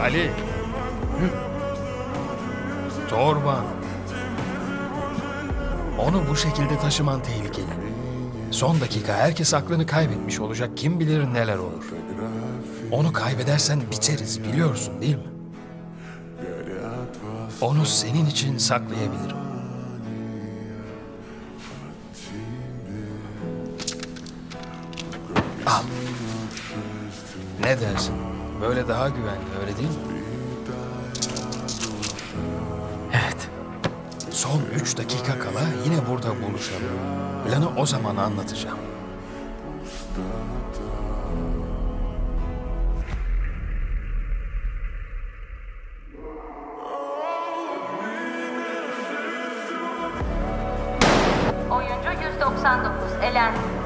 Ali. Torban. Onu bu şekilde taşıman tehlikeli. Son dakika herkes aklını kaybetmiş olacak. Kim bilir neler olur. Onu kaybedersen biteriz, biliyorsun değil mi? Onu senin için saklayabilirim. Al. Ne dersin? Böyle daha güvenli, öyle değil mi? Evet. Son 3 dakika kala yine burada buluşalım. Planı o zaman anlatacağım. Oyuncu 199 elendi.